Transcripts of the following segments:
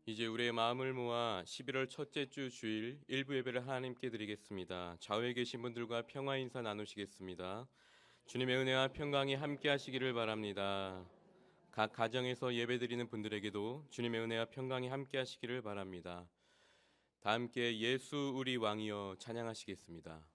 이제 우리의 마음을 모아 11월 첫째 주 주일 일부 예배를 하나님께 드리겠습니다. 좌우에 계신 분들과 평화 인사 나누시겠습니다. 주님의 은혜와 평강이 함께 하시기를 바랍니다. 각 가정에서 예배 드리는 분들에게도 주님의 은혜와 평강이 함께 하시기를 바랍니다. 다 함께 예수 우리 왕이여 찬양하시겠습니다.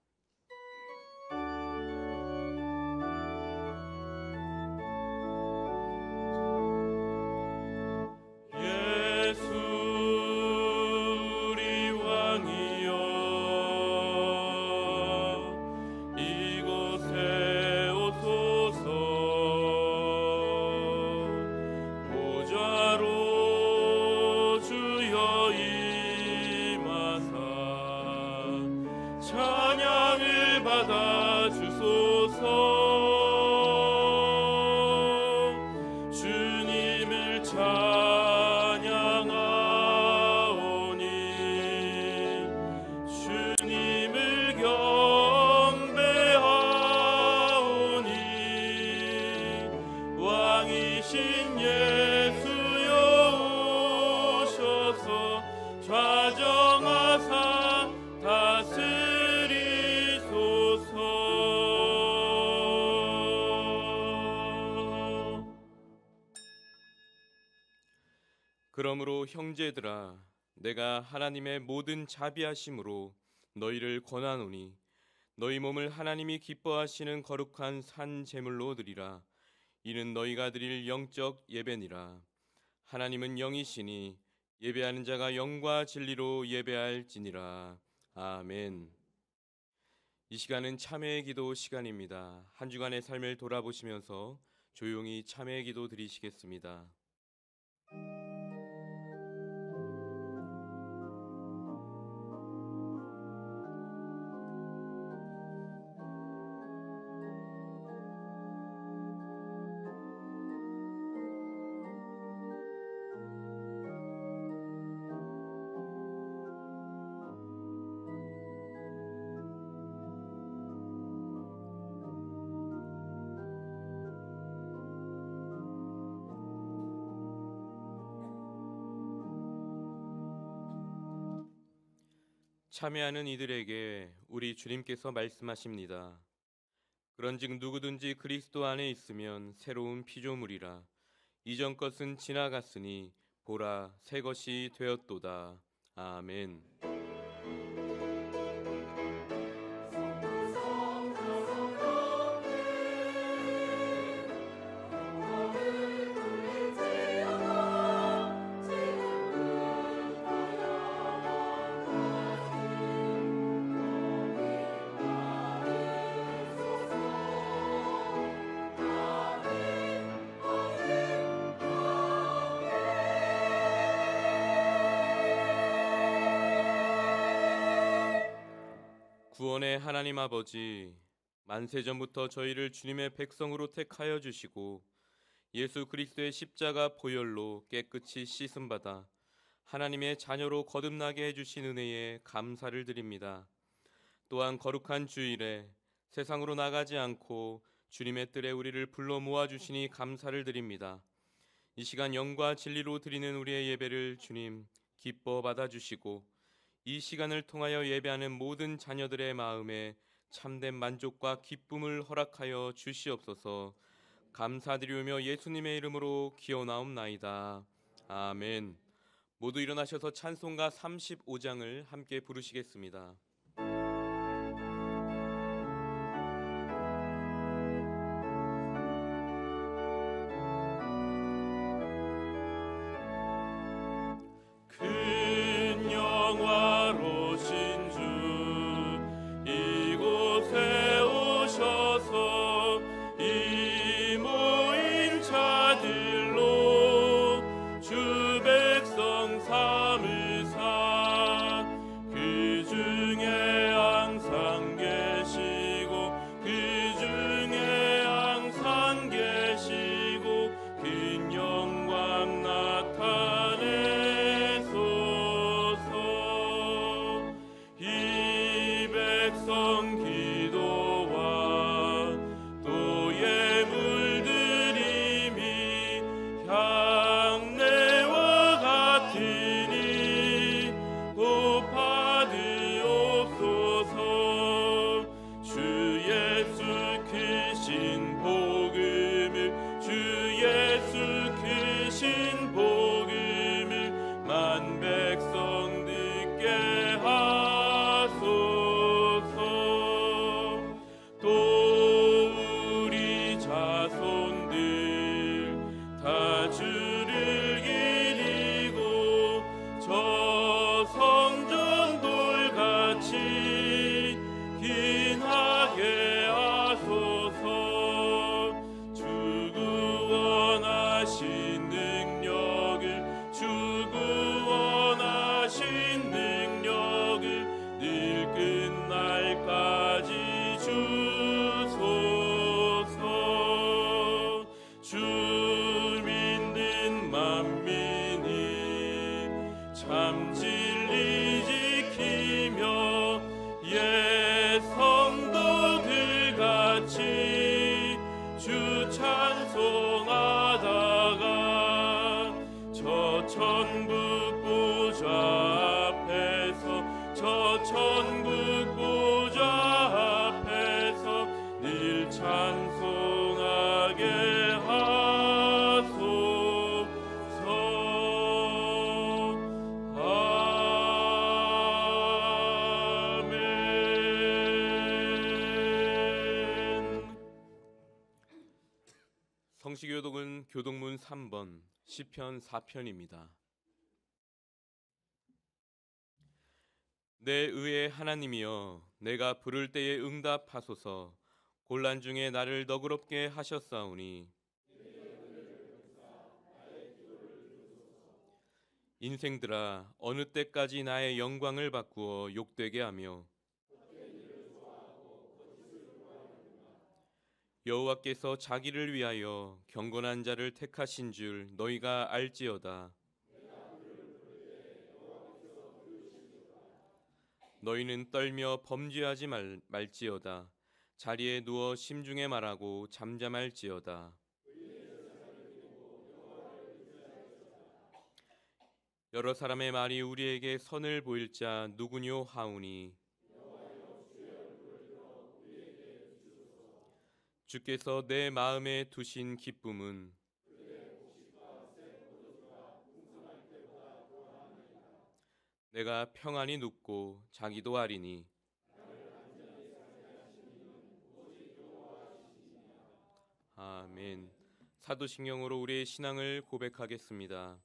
그러므로 형제들아, 내가 하나님의 모든 자비하심으로 너희를 권하노니 너희 몸을 하나님이 기뻐하시는 거룩한 산 제물로 드리라. 이는 너희가 드릴 영적 예배니라. 하나님은 영이시니 예배하는 자가 영과 진리로 예배할지니라. 아멘. 이 시간은 참회의 기도 시간입니다. 한 주간의 삶을 돌아보시면서 조용히 참회의 기도 드리시겠습니다. 참회하는 이들에게 우리 주님께서 말씀하십니다. 그런즉 누구든지 그리스도 안에 있으면 새로운 피조물이라. 이전 것은 지나갔으니 보라 새 것이 되었도다. 아멘. 구원의 하나님 아버지, 만세전부터 저희를 주님의 백성으로 택하여 주시고 예수 그리스도의 십자가 보혈로 깨끗이 씻음받아 하나님의 자녀로 거듭나게 해주신 은혜에 감사를 드립니다. 또한 거룩한 주일에 세상으로 나가지 않고 주님의 뜰에 우리를 불러 모아주시니 감사를 드립니다. 이 시간 영과 진리로 드리는 우리의 예배를 주님 기뻐 받아주시고 이 시간을 통하여 예배하는 모든 자녀들의 마음에 참된 만족과 기쁨을 허락하여 주시옵소서. 감사드리며 예수님의 이름으로 기어나옵나이다. 아멘. 모두 일어나셔서 찬송가 35장을 함께 부르시겠습니다. 주 중에 천국 보좌 앞에서 저 천국 보좌 앞에서 늘 찬송하게 하소서. 아멘. 성시교독은 교독문 3번 시편 4편입니다. 내 의의 하나님이여, 내가 부를 때에 응답하소서. 곤란 중에 나를 너그럽게 하셨사오니 인생들아, 어느 때까지 나의 영광을 바꾸어 욕되게 하며 여호와께서 자기를 위하여 경건한 자를 택하신 줄 너희가 알지어다. 너희는 떨며 범죄하지 말지어다. 자리에 누워 심중에 말하고 잠잠할지어다. 여러 사람의 말이 우리에게 선을 보일 자 누구뇨 하오니 주께서 내 마음에 두신 기쁨은 내가 평안히 눕고 자기도 아리니 아멘. 사도신경으로 우리의 신앙을 고백하겠습니다.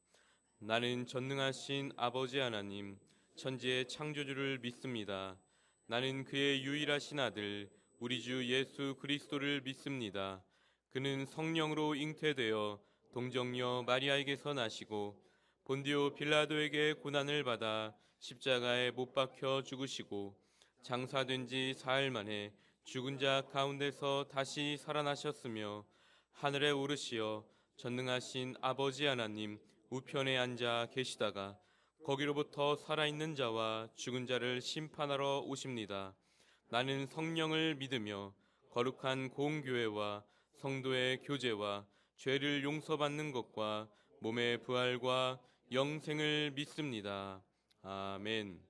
나는 전능하신 아버지 하나님, 천지의 창조주를 믿습니다. 나는 그의 유일하신 아들 우리 주 예수 그리스도를 믿습니다. 그는 성령으로 잉태되어 동정녀 마리아에게서 나시고 본디오 빌라도에게 고난을 받아 십자가에 못 박혀 죽으시고 장사된 지 사흘 만에 죽은 자 가운데서 다시 살아나셨으며 하늘에 오르시어 전능하신 아버지 하나님 우편에 앉아 계시다가 거기로부터 살아있는 자와 죽은 자를 심판하러 오십니다. 나는 성령을 믿으며 거룩한 공교회와 성도의 교제와 죄를 용서받는 것과 몸의 부활과 영생을 믿습니다. 아멘.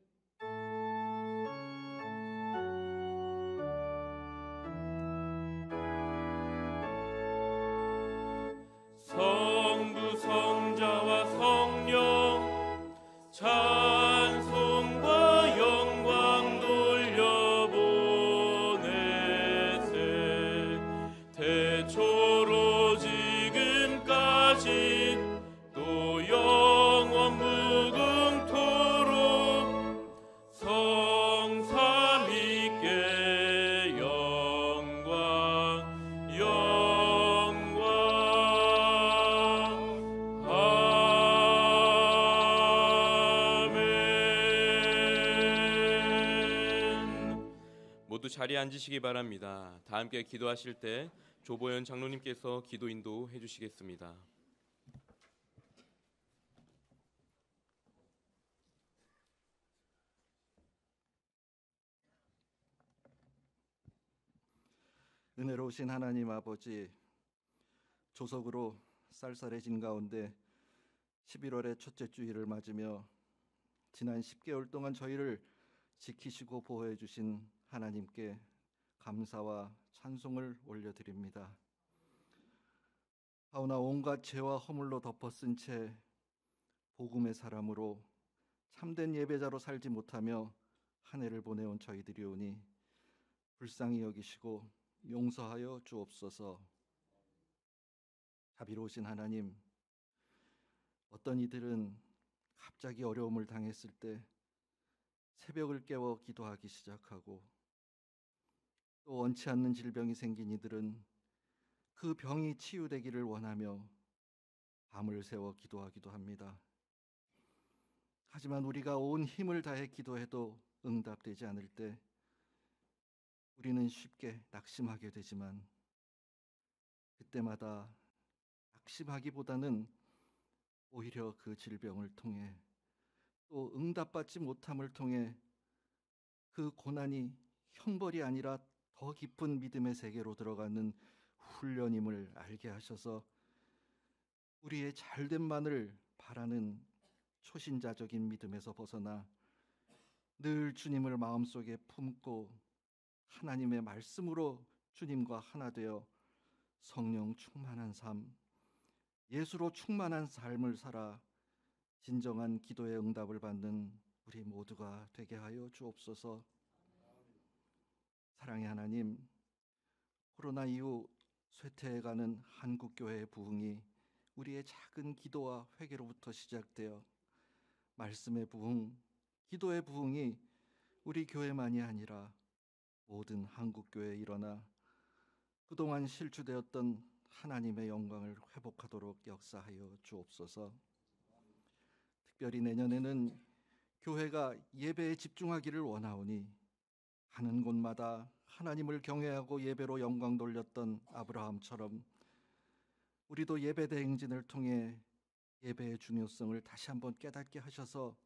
성부 성자와 성령 찬송과 영광 돌려보내세. 태초로 지금까지 또 영원 무궁토록 성삼위께 영광 영광. 아멘. 모두 자리에 앉으시기 바랍니다. 다 함께 기도하실 때 조보연 장로님께서 기도 인도해 주시겠습니다. 은혜로우신 하나님 아버지, 조석으로 쌀쌀해진 가운데 11월의 첫째 주일을 맞으며 지난 10개월 동안 저희를 지키시고 보호해 주신 하나님께 감사와 찬송을 올려드립니다. 하오나 온갖 죄와 허물로 덮어쓴 채 복음의 사람으로 참된 예배자로 살지 못하며 한 해를 보내온 저희들이오니 불쌍히 여기시고 용서하여 주옵소서. 자비로우신 하나님, 어떤 이들은 갑자기 어려움을 당했을 때 새벽을 깨워 기도하기 시작하고, 또 원치 않는 질병이 생긴 이들은 그 병이 치유되기를 원하며 밤을 새워 기도하기도 합니다. 하지만 우리가 온 힘을 다해 기도해도 응답되지 않을 때 우리는 쉽게 낙심하게 되지만, 그때마다 낙심하기보다는 오히려 그 질병을 통해 또 응답받지 못함을 통해 그 고난이 형벌이 아니라 더 깊은 믿음의 세계로 들어가는 훈련임을 알게 하셔서 우리의 잘됨만을 바라는 초신자적인 믿음에서 벗어나 늘 주님을 마음속에 품고 하나님의 말씀으로 주님과 하나 되어 성령 충만한 삶, 예수로 충만한 삶을 살아 진정한 기도의 응답을 받는 우리 모두가 되게 하여 주옵소서. 사랑의 하나님, 코로나 이후 쇠퇴해가는 한국교회의 부흥이 우리의 작은 기도와 회개로부터 시작되어 말씀의 부흥, 기도의 부흥이 우리 교회만이 아니라 모든 한국교회에 일어나 그동안 실추되었던 하나님의 영광을 회복하도록 역사하여 주옵소서. 특별히 내년에는 교회가 예배에 집중하기를 원하오니 가는 곳마다 하나님을 경외하고 예배로 영광 돌렸던 아브라함처럼 우리도 예배 대행진을 통해 예배의 중요성을 다시 한번 깨닫게 하셔서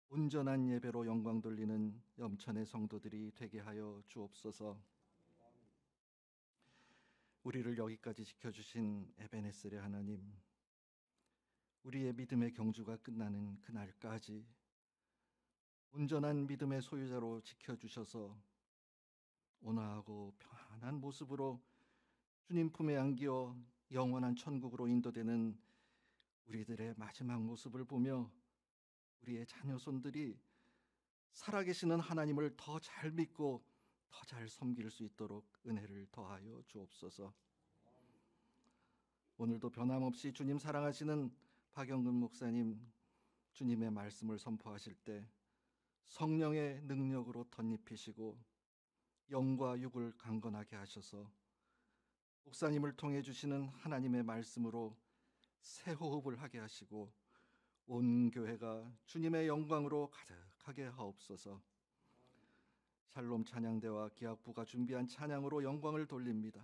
온전한 예배로 영광 돌리는 염천의 성도들이 되게 하여 주옵소서. 우리를 여기까지 지켜주신 에베네셀의 하나님, 우리의 믿음의 경주가 끝나는 그날까지 온전한 믿음의 소유자로 지켜주셔서 온화하고 평안한 모습으로 주님 품에 안기어 영원한 천국으로 인도되는 우리들의 마지막 모습을 보며 우리의 자녀손들이 살아계시는 하나님을 더 잘 믿고 더 잘 섬길 수 있도록 은혜를 더하여 주옵소서. 오늘도 변함없이 주님 사랑하시는 박영근 목사님, 주님의 말씀을 선포하실 때 성령의 능력으로 덧입히시고 영과 육을 강건하게 하셔서 목사님을 통해 주시는 하나님의 말씀으로 새 호흡을 하게 하시고 온 교회가 주님의 영광으로 가득하게 하옵소서. 샬롬 찬양대와 기악부가 준비한 찬양으로 영광을 돌립니다.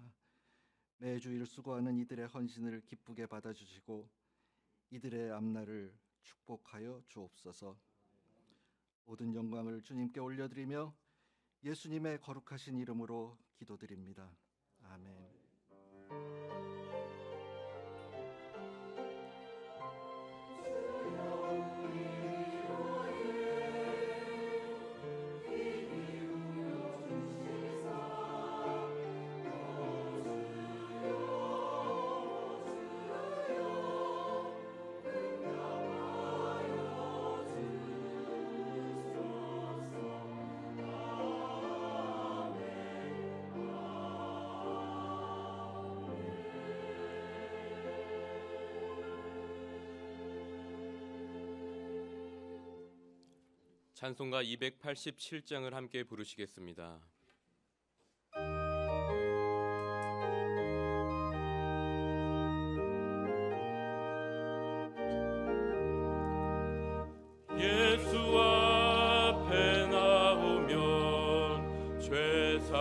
매주일 수고하는 이들의 헌신을 기쁘게 받아주시고 이들의 앞날을 축복하여 주옵소서. 모든 영광을 주님께 올려드리며 예수님의 거룩하신 이름으로 기도드립니다. 아멘. 찬송가 287장을 함께 부르시겠습니다. 예수 앞에 나오면 죄사함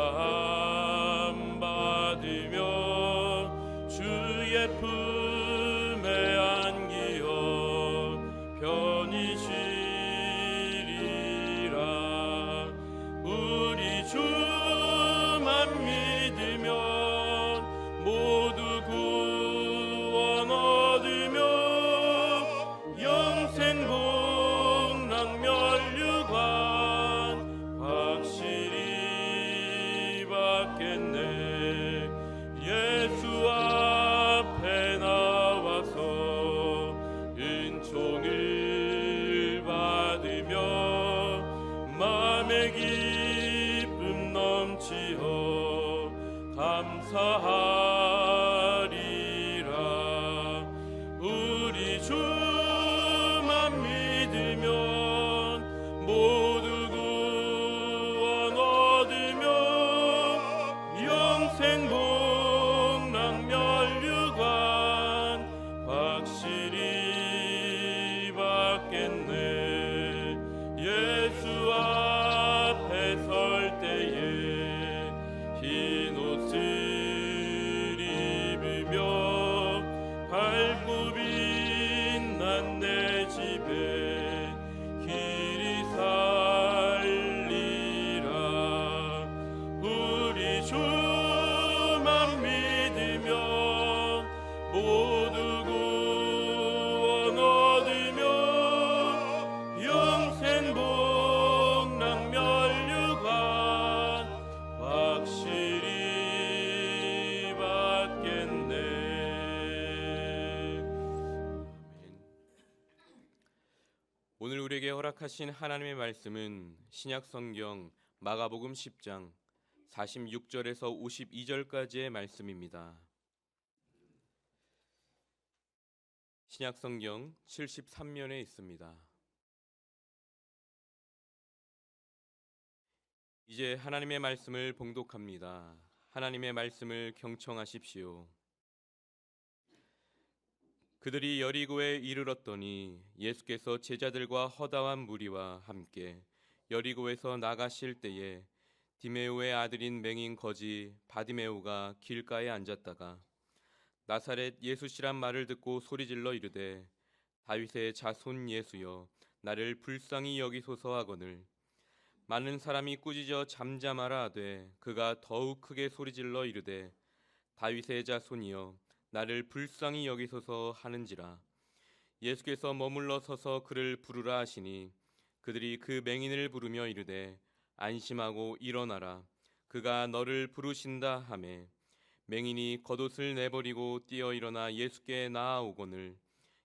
받으며 주의 품에 안기어 편히 쉬리라. 우리 주만 믿으면 모두 구원 얻으며 영생 복락 멸류관 확실히 받겠네. 예수 앞에 나와서 은총을 받으며 마음의 기쁨 넘치어 감사하리라. 우리 주만 믿으면 모두 구원 얻으며 영생 복락 멸류관 확실히 받겠네. 예수 앞에 설 때에 흰 옷을 입으며 밝고 빛난 내 집에 길이 살리라. 우리 주만 믿으면 모두 구원 얻으며 오늘 우리에게 허락하신 하나님의 말씀은 신약 성경 마가복음 10장 46절에서 52절까지의 말씀입니다. 신약 성경 73면에 있습니다. 이제 하나님의 말씀을 봉독합니다. 하나님의 말씀을 경청하십시오. 그들이 여리고에 이르렀더니 예수께서 제자들과 허다한 무리와 함께 여리고에서 나가실 때에 디메오의 아들인 맹인 거지 바디메오가 길가에 앉았다가 나사렛 예수시란 말을 듣고 소리질러 이르되 다윗의 자손 예수여 나를 불쌍히 여기소서 하거늘 많은 사람이 꾸짖어 잠잠하라 하되 그가 더욱 크게 소리질러 이르되 다윗의 자손이여 나를 불쌍히 여기소서 하는지라. 예수께서 머물러 서서 그를 부르라 하시니 그들이 그 맹인을 부르며 이르되 안심하고 일어나라 그가 너를 부르신다 하매 맹인이 겉옷을 내버리고 뛰어 일어나 예수께 나아오거늘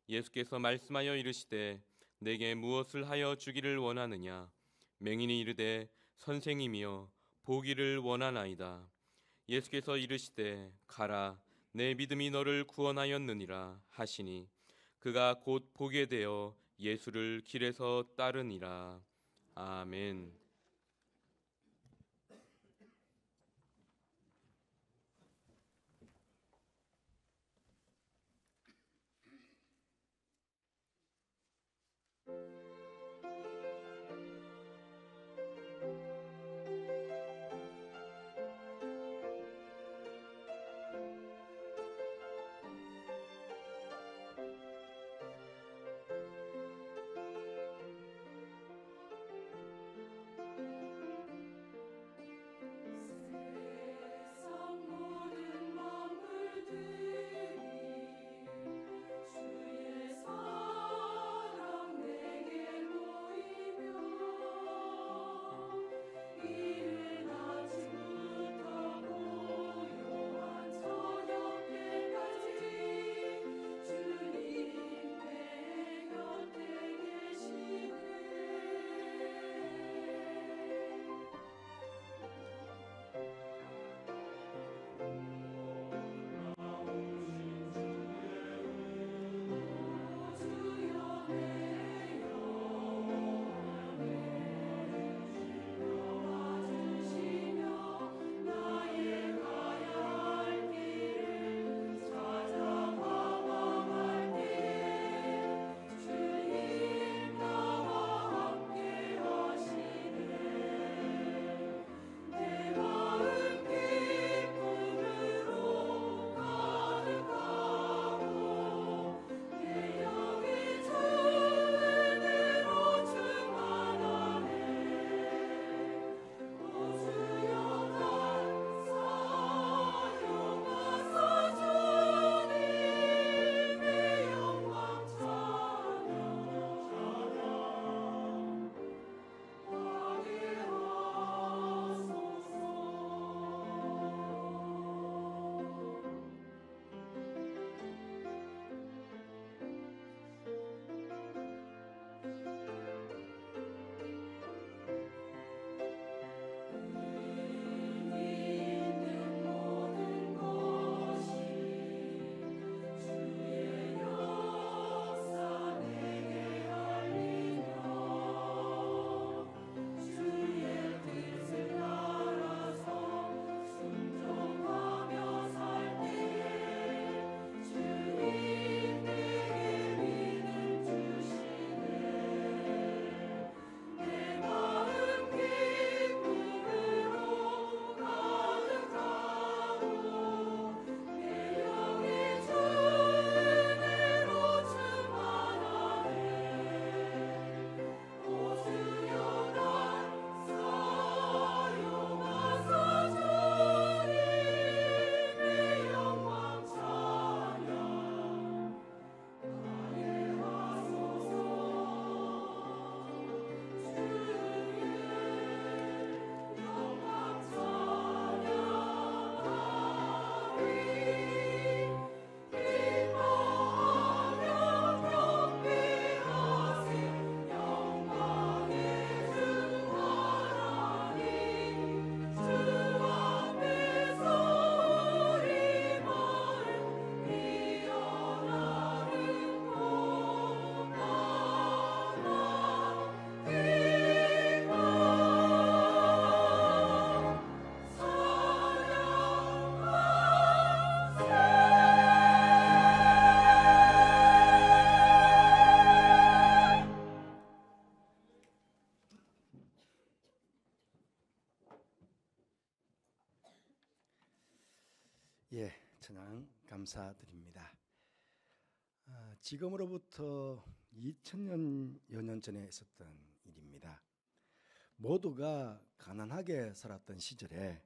예수께서 말씀하여 이르시되 내게 무엇을 하여 주기를 원하느냐. 맹인이 이르되 선생님이여 보기를 원하나이다. 예수께서 이르시되 가라 내 믿음이 너를 구원하였느니라 하시니 그가 곧 보게 되어 예수를 길에서 따르니라. 아멘. 예, 찬양 감사드립니다. 지금으로부터 2000여 년 전에 있었던 일입니다. 모두가 가난하게 살았던 시절에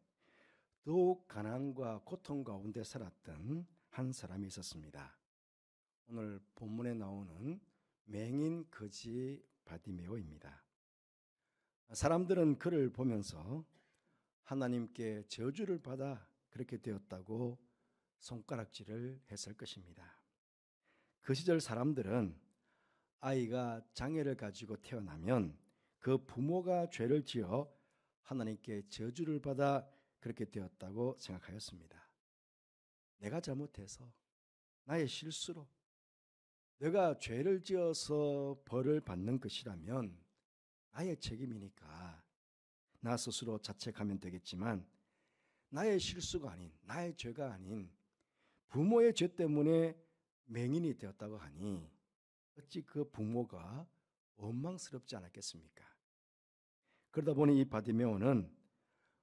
더욱 가난과 고통 가운데 살았던 한 사람이 있었습니다. 오늘 본문에 나오는 맹인 거지 바디메오입니다. 사람들은 그를 보면서 하나님께 저주를 받아 그렇게 되었다고 손가락질을 했을 것입니다. 그 시절 사람들은 아이가 장애를 가지고 태어나면 그 부모가 죄를 지어 하나님께 저주를 받아 그렇게 되었다고 생각하였습니다. 내가 잘못해서 나의 실수로 내가 죄를 지어서 벌을 받는 것이라면 나의 책임이니까 나 스스로 자책하면 되겠지만 나의 실수가 아닌 나의 죄가 아닌 부모의 죄 때문에 맹인이 되었다고 하니 어찌 그 부모가 원망스럽지 않았겠습니까? 그러다 보니 이 바디메오는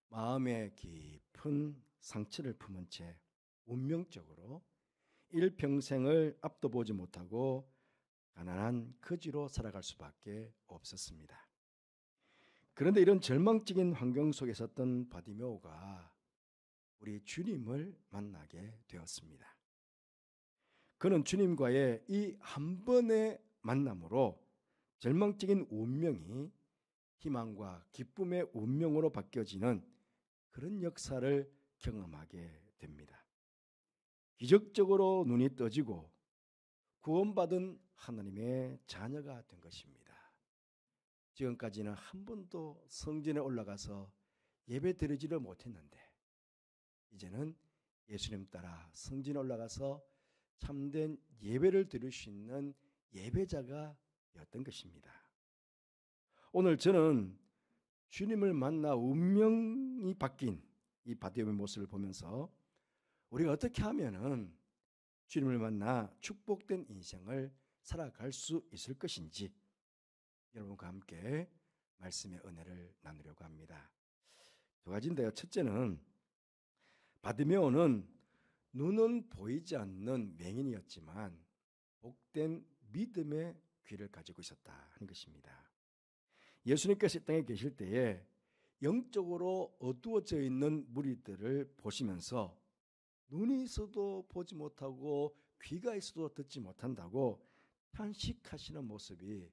마음에 깊은 상처를 품은 채 운명적으로 일평생을 앞도 보지 못하고 가난한 거지로 살아갈 수밖에 없었습니다. 그런데 이런 절망적인 환경 속에 있었던 바디메오가 우리 주님을 만나게 되었습니다. 그는 주님과의 이 한 번의 만남으로 절망적인 운명이 희망과 기쁨의 운명으로 바뀌어지는 그런 역사를 경험하게 됩니다. 기적적으로 눈이 떠지고 구원받은 하나님의 자녀가 된 것입니다. 지금까지는 한 번도 성전에 올라가서 예배 드리지를 못했는데 이제는 예수님 따라 성전에 올라가서 참된 예배를 드릴 수 있는 예배자가 되었던 것입니다. 오늘 저는 주님을 만나 운명이 바뀐 이 바디메오의 모습을 보면서 우리가 어떻게 하면은 주님을 만나 축복된 인생을 살아갈 수 있을 것인지 여러분과 함께 말씀의 은혜를 나누려고 합니다. 두 가지인데요. 첫째는 바디메오는 눈은 보이지 않는 맹인이었지만 복된 믿음의 귀를 가지고 있었다 하는 것입니다. 예수님께서 이 땅에 계실 때에 영적으로 어두워져 있는 무리들을 보시면서 눈이 있어도 보지 못하고 귀가 있어도 듣지 못한다고 탄식하시는 모습이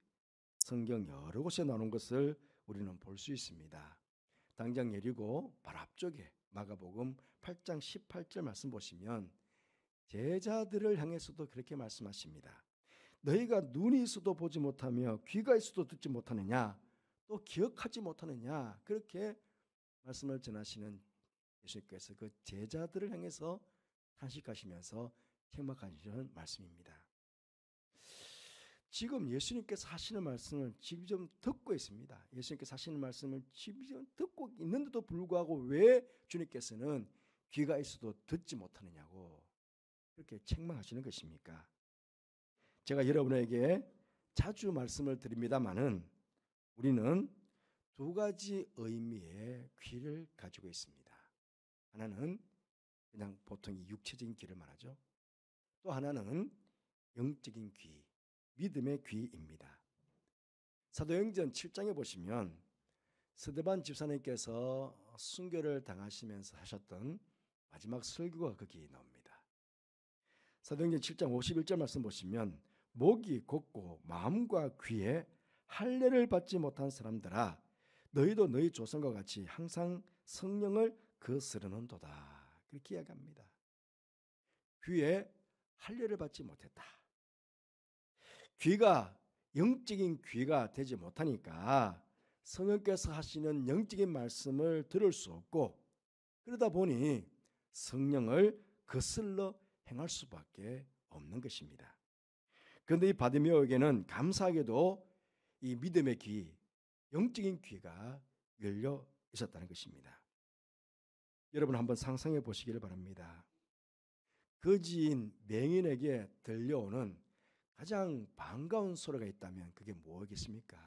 성경 여러 곳에 나오는 것을 우리는 볼 수 있습니다. 당장 예리고 바로 앞쪽에 마가복음 8장 18절 말씀 보시면 제자들을 향해서도 그렇게 말씀하십니다. 너희가 눈이 있어도 보지 못하며 귀가 있어도 듣지 못하느냐 또 기억하지 못하느냐 그렇게 말씀을 전하시는 예수님께서 그 제자들을 향해서 탄식하시면서 책망하시는 말씀입니다. 지금 예수님께서 하시는 말씀을 지금 듣고 있습니다. 예수님께서 하시는 말씀을 지금 듣고 있는데도 불구하고 왜 주님께서는 귀가 있어도 듣지 못하느냐고 그렇게 책망하시는 것입니까? 제가 여러분에게 자주 말씀을 드립니다마는 우리는 두 가지 의미의 귀를 가지고 있습니다. 하나는 그냥 보통 이 육체적인 귀를 말하죠. 또 하나는 영적인 귀, 믿음의 귀입니다. 사도행전 7장에 보시면 스데반 집사님께서 순교를 당하시면서 하셨던 마지막 설교가 거기 나옵니다. 사도행전 7장 51절 말씀 보시면 목이 곧고 마음과 귀에 할례를 받지 못한 사람들아 너희도 너희 조상과 같이 항상 성령을 거스르는도다 그렇게 이야기합니다. 귀에 할례를 받지 못했다. 귀가 영적인 귀가 되지 못하니까 성령께서 하시는 영적인 말씀을 들을 수 없고 그러다 보니 성령을 거슬러 행할 수밖에 없는 것입니다. 그런데 이 바디메오에게는 감사하게도 이 믿음의 귀, 영적인 귀가 열려 있었다는 것입니다. 여러분 한번 상상해 보시기를 바랍니다. 거지인 맹인에게 들려오는 가장 반가운 소리가 있다면 그게 뭐겠습니까?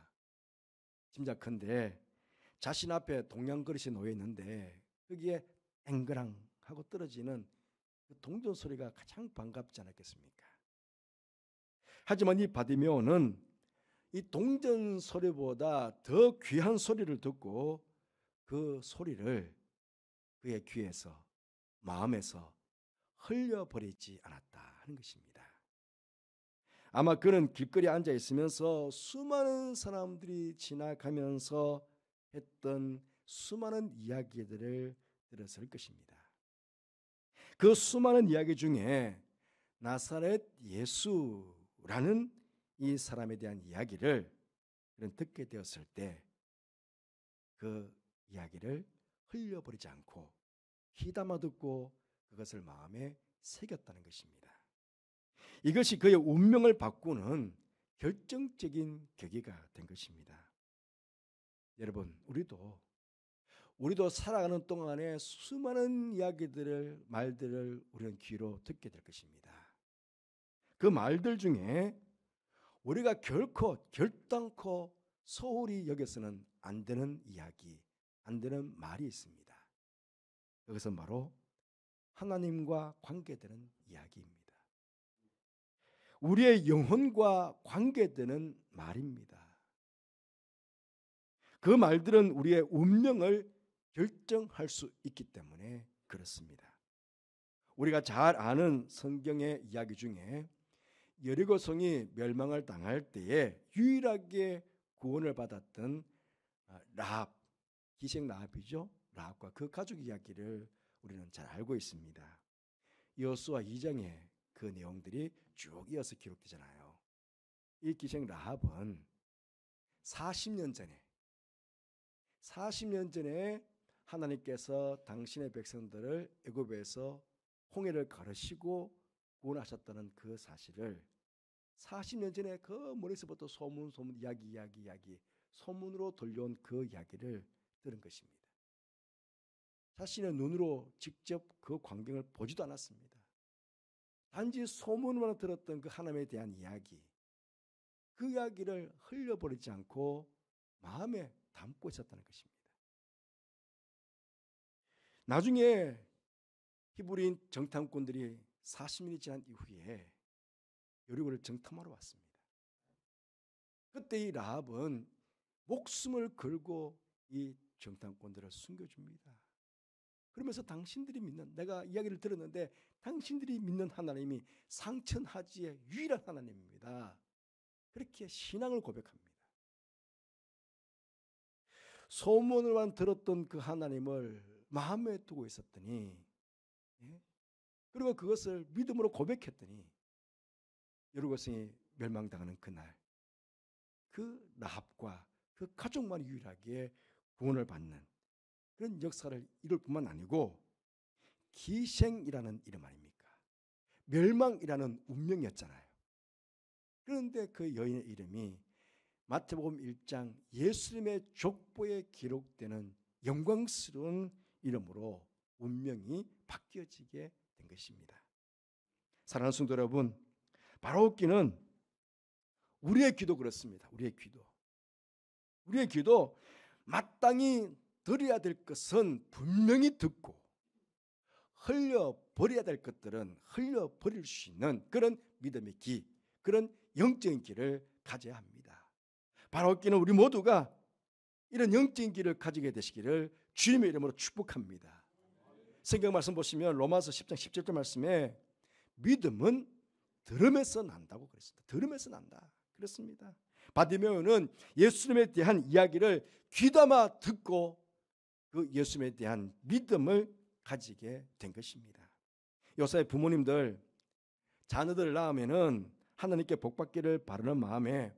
짐작컨대 자신 앞에 동양 그릇이 놓여 있는데 거기에 앵그랑 하고 떨어지는 그 동전 소리가 가장 반갑지 않았겠습니까? 하지만 이 바디메오는 이 동전 소리보다 더 귀한 소리를 듣고 그 소리를 그의 귀에서, 마음에서 흘려버리지 않았다 하는 것입니다. 아마 그는 길거리에 앉아 있으면서 수많은 사람들이 지나가면서 했던 수많은 이야기들을 들었을 것입니다. 그 수많은 이야기 중에 나사렛 예수라는 이 사람에 대한 이야기를 그는 듣게 되었을 때 그 이야기를 흘려버리지 않고 귀담아 듣고 그것을 마음에 새겼다는 것입니다. 이것이 그의 운명을 바꾸는 결정적인 계기가 된 것입니다. 여러분, 우리도 살아가는 동안에 수많은 이야기들을, 말들을 우리는 귀로 듣게 될 것입니다. 그 말들 중에 우리가 결단코 소홀히 여겨서는 안 되는 이야기, 안 되는 말이 있습니다. 그것은 바로 하나님과 관계되는 이야기입니다. 우리의 영혼과 관계되는 말입니다. 그 말들은 우리의 운명을 결정할 수 있기 때문에 그렇습니다. 우리가 잘 아는 성경의 이야기 중에 여리고성이 멸망을 당할 때에 유일하게 구원을 받았던 라합, 기생 라합이죠. 라합과 그 가족 이야기를 우리는 잘 알고 있습니다. 여호수아 2장에 그 내용들이 쭉 이어서 기록되잖아요. 이 기생 라합은 40년 전에 하나님께서 당신의 백성들을 애굽에서 홍해를 가르시고 구원하셨다는 그 사실을 40년 전에 그 머릿속부터 소문 이야기 소문으로 들려온 그 이야기를 들은 것입니다. 자신의 눈으로 직접 그 광경을 보지도 않았습니다. 단지 소문만 들었던 그 하나님에 대한 이야기, 그 이야기를 흘려버리지 않고 마음에 담고 있었다는 것입니다. 나중에 히브리인 정탐꾼들이 40년이 지난 이후에 여리고를 정탐하러 왔습니다. 그때 이 라합은 목숨을 걸고 이 정탐꾼들을 숨겨줍니다. 그러면서 당신들이 믿는, 내가 이야기를 들었는데 당신들이 믿는 하나님이 상천하지의 유일한 하나님입니다. 그렇게 신앙을 고백합니다. 소문을만 들었던 그 하나님을 마음에 두고 있었더니, 그리고 그것을 믿음으로 고백했더니 여리고성이 멸망당하는 그날 그 라합과 그 가족만 유일하게 구원을 받는 그런 역사를 이룰 뿐만 아니고 기생이라는 이름 아닙니까? 멸망이라는 운명이었잖아요. 그런데 그 여인의 이름이 마태복음 1장 예수님의 족보에 기록되는 영광스러운 이름으로 운명이 바뀌어지게 된 것입니다. 사랑하는 성도 여러분, 바로기는 우리의 귀도 그렇습니다. 우리의 귀도 마땅히 드려야 될 것은 분명히 듣고 흘려버려야 될 것들은 흘려버릴 수 있는 그런 믿음의 귀, 그런 영적인 귀를 가져야 합니다. 바로기는 우리 모두가 이런 영적인 귀를 가지게 되시기를 주님의 이름으로 축복합니다. 성경 말씀 보시면 로마서 10장 17절 말씀에 믿음은 들음에서 난다고 그랬습니다. 들음에서 난다. 그렇습니다. 바디메오는 예수님에 대한 이야기를 귀담아 듣고 그 예수님에 대한 믿음을 가지게 된 것입니다. 요새 부모님들 자녀들을 낳으면은 하나님께 복받기를 바라는 마음에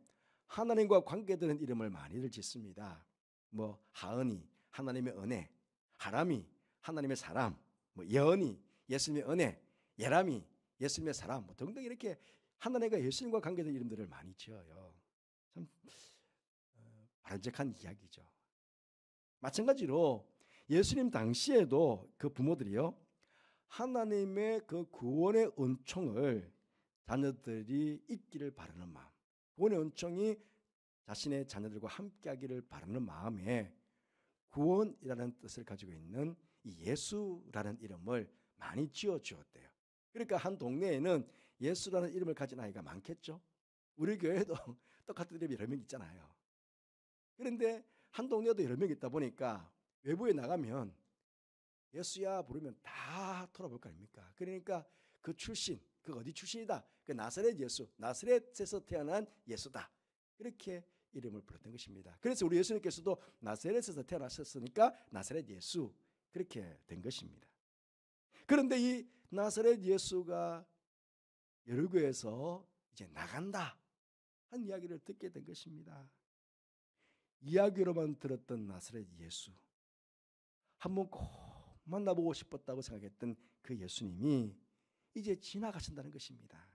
하나님과 관계되는 이름을 많이들 짓습니다. 뭐 하은이 하나님의 은혜, 하람이 하나님의 사람, 뭐 예언이 예수님의 은혜, 예람이 예수님의 사람, 뭐 등등 이렇게 하나님과 예수님과 관계된 이름들을 많이 지어요. 참 바람직한 이야기죠. 마찬가지로 예수님 당시에도 그 부모들이요, 하나님의 그 구원의 은총을 자녀들이 잊기를 바라는 마음, 구원의 은총이 자신의 자녀들과 함께하기를 바라는 마음에 구원이라는 뜻을 가지고 있는 이 예수라는 이름을 많이 지어 주었대요. 그러니까 한 동네에는 예수라는 이름을 가진 아이가 많겠죠. 우리 교회도 똑같은 이름이 여러 명 있잖아요. 그런데 한 동네도 여러 명 있다 보니까 외부에 나가면 예수야 부르면 다 돌아볼 거 아닙니까? 그러니까 그 출신, 그 어디 출신이다. 그 나사렛 예수, 나사렛에서 태어난 예수다. 그렇게 이름을 불렀던 것입니다. 그래서 우리 예수님께서도 나사렛에서 태어나셨으니까 나사렛 예수 그렇게 된 것입니다. 그런데 이 나사렛 예수가 여리고에서 이제 나간다 한 이야기를 듣게 된 것입니다. 이야기로만 들었던 나사렛 예수, 한번 꼭 만나보고 싶었다고 생각했던 그 예수님이 이제 지나가신다는 것입니다.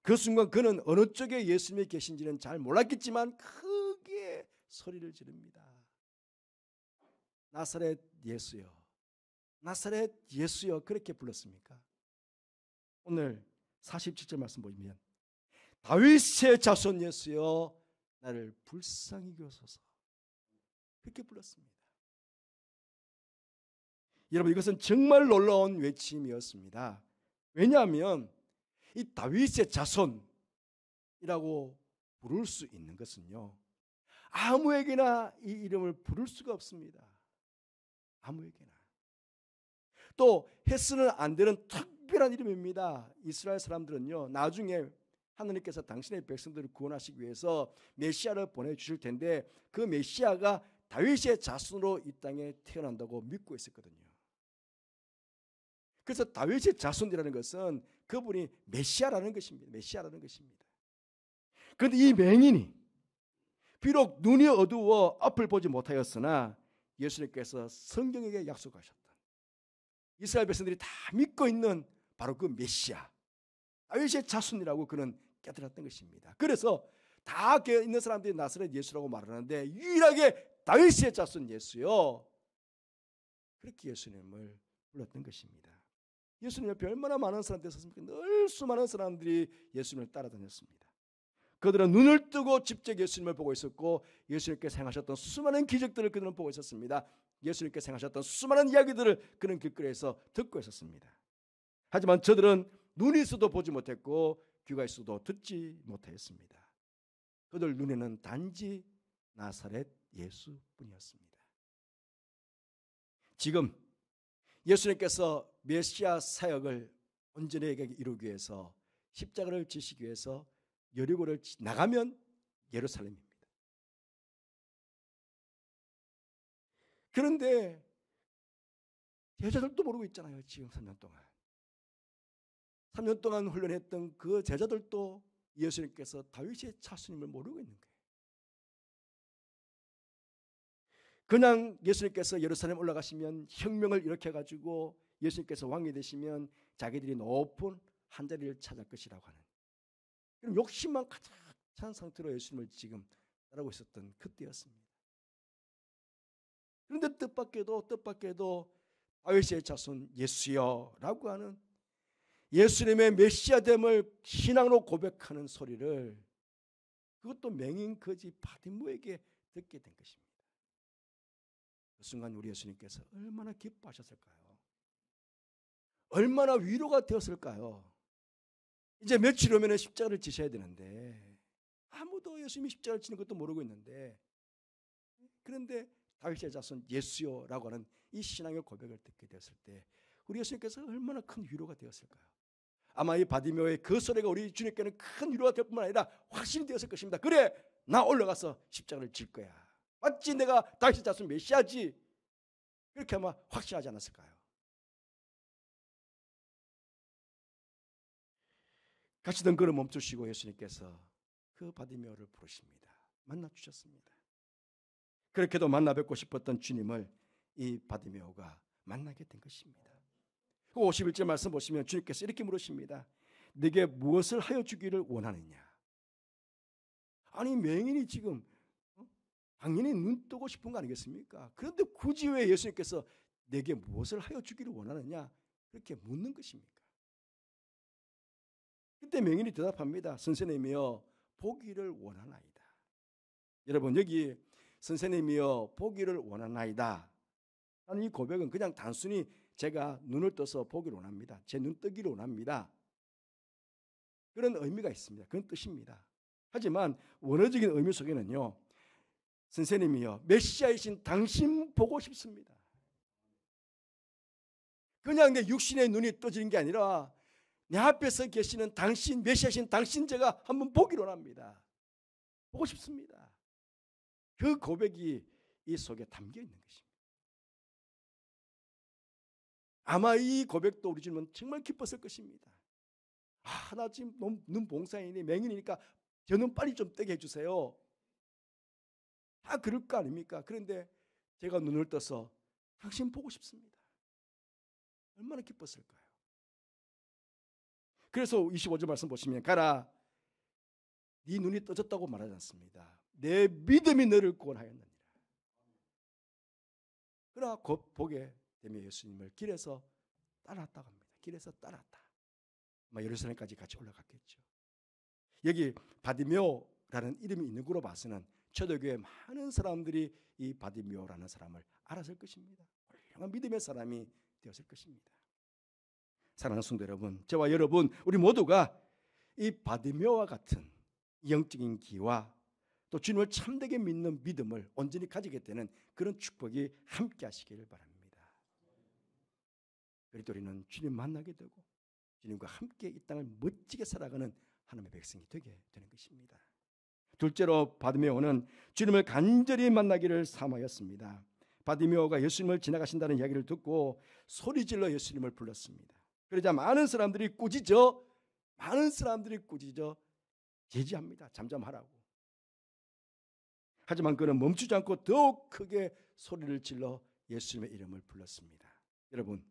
그 순간 그는 어느 쪽에 예수님이 계신지는 잘 몰랐겠지만 크게 소리를 지릅니다. 나사렛 예수여, 나사렛 예수여, 그렇게 불렀습니까? 오늘 47절 말씀 보시면 다윗의 자손 예수여 나를 불쌍히 여기소서, 그렇게 불렀습니다. 여러분, 이것은 정말 놀라운 외침이었습니다. 왜냐하면 이 다윗의 자손이라고 부를 수 있는 것은요, 아무에게나 이 이름을 부를 수가 없습니다. 아무에게나. 또 해서는 안 되는 특별한 이름입니다. 이스라엘 사람들은요, 나중에 하나님께서 당신의 백성들을 구원하시기 위해서 메시아를 보내주실 텐데 그 메시아가 다윗의 자손으로 이 땅에 태어난다고 믿고 있었거든요. 그래서 다윗의 자손이라는 것은 그분이 메시아라는 것입니다. 메시아라는 것입니다. 그런데 이 맹인이 비록 눈이 어두워 앞을 보지 못하였으나 예수님께서 성경에게 약속하셨던 이스라엘 백성들이 다 믿고 있는 바로 그 메시아, 다윗의 자손이라고 그는 깨달았던 것입니다. 그래서 다 있는 사람들이 나사렛 예수라고 말하는데 유일하게 다윗의 자손 예수요, 그렇게 예수님을 불렀던 것입니다. 예수님 옆에 얼마나 많은 사람들이 있었습니까? 늘 수많은 사람들이 예수님을 따라다녔습니다. 그들은 눈을 뜨고 직접 예수님을 보고 있었고 예수님께서 행하셨던 수많은 기적들을 그들은 보고 있었습니다. 예수님께서 행하셨던 수많은 이야기들을 그는 길거리에서 듣고 있었습니다. 하지만 저들은 눈이 있어도 보지 못했고 귀가 있어도 듣지 못하였습니다. 그들 눈에는 단지 나사렛 예수뿐이었습니다. 지금 예수님께서 메시아 사역을 온전히 이루기 위해서 십자가를 지시기 위해서 여리고를 나가면 예루살렘입니다. 그런데 제자들도 모르고 있잖아요. 지금 3년 동안. 3년 동안 훈련했던 그 제자들도 예수님께서 다윗의 자손임을 모르고 있는 거예요. 그냥 예수님께서 예루살렘 올라가시면 혁명을 일으켜가지고 예수님께서 왕이 되시면 자기들이 높은 한 자리를 찾을 것이라고 하는 그럼 욕심만 가득 찬 상태로 예수님을 지금 따르고 있었던 그때였습니다. 그런데 뜻밖에도 다윗의 자손 예수여라고 하는 예수님의 메시아됨을 신앙으로 고백하는 소리를 그것도 맹인 거지 바디모에게 듣게 된 것입니다. 그 순간 우리 예수님께서 얼마나 기뻐하셨을까요? 얼마나 위로가 되었을까요? 이제 며칠 후면 십자가를 지셔야 되는데 아무도 예수님이 십자가를 지는 것도 모르고 있는데 그런데 다윗의 자손 예수여라고 하는 이 신앙의 고백을 듣게 되었을 때 우리 예수님께서 얼마나 큰 위로가 되었을까요? 아마 이 바디메오의 그 소리가 우리 주님께는 큰 위로가 될 뿐만 아니라 확신이 되었을 것입니다. 그래, 나 올라가서 십자가를 질 거야. 맞지, 내가 다윗의 자손 메시아지. 그렇게 아마 확신하지 않았을까요? 가시던 걸음 멈추시고 예수님께서 그 바디메오를 부르십니다. 만나 주셨습니다. 그렇게도 만나 뵙고 싶었던 주님을 이 바디메오가 만나게 된 것입니다. 51절 말씀 보시면 주님께서 이렇게 물으십니다. 네게 무엇을 하여 주기를 원하느냐? 아니 맹인이 지금 당연히 눈 뜨고 싶은 거 아니겠습니까? 그런데 굳이 왜 예수님께서 네게 무엇을 하여 주기를 원하느냐? 그렇게 묻는 것입니까? 그때 맹인이 대답합니다. 선생님이여 보기를 원하나이다. 여러분 여기 선생님이여 보기를 원하나이다 하는 이 고백은 그냥 단순히 제가 눈을 떠서 보기를 원합니다. 제 눈 뜨기를 원합니다. 그런 의미가 있습니다. 그런 뜻입니다. 하지만 원어적인 의미 속에는요, 선생님이요, 메시아이신 당신 보고 싶습니다. 그냥 내 육신의 눈이 떠지는 게 아니라 내 앞에서 계시는 당신, 메시아이신 당신 제가 한번 보기를 원합니다. 보고 싶습니다. 그 고백이 이 속에 담겨 있는 것입니다. 아마 이 고백도 우리 주님은 정말 기뻤을 것입니다. 나 지금 눈 봉사이니 맹인이니까 저 눈 빨리 좀 뜨게 해주세요. 그럴 거 아닙니까? 그런데 제가 눈을 떠서 당신 보고 싶습니다. 얼마나 기뻤을까요? 그래서 25절 말씀 보시면, 가라, 네 눈이 떠졌다고 말하지 않습니다. 내 믿음이 너를 구원하였느니라. 그러나 곧 보게 되며 예수님을 길에서 따랐다고 합니다. 길에서 따랐다. 예루살렘까지 같이 올라갔겠죠. 여기 바디메오라는 이름이 있는 걸로 봐서는 초대교회 많은 사람들이 이 바디메오라는 사람을 알았을 것입니다. 훌륭한 믿음의 사람이 되었을 것입니다. 사랑하는 성도 여러분, 저와 여러분, 우리 모두가 이 바디메오와 같은 영적인 기와 또 주님을 참되게 믿는 믿음을 온전히 가지게 되는 그런 축복이 함께 하시기를 바랍니다. 그래도 우리는 주님 만나게 되고 주님과 함께 이 땅을 멋지게 살아가는 하나님의 백성이 되게 되는 것입니다. 둘째로 바디메오는 주님을 간절히 만나기를 삼하였습니다. 바디메오가 예수님을 지나가신다는 이야기를 듣고 소리질러 예수님을 불렀습니다. 그러자 많은 사람들이 꾸짖어 제지합니다. 잠잠하라고. 하지만 그는 멈추지 않고 더욱 크게 소리를 질러 예수님의 이름을 불렀습니다. 여러분,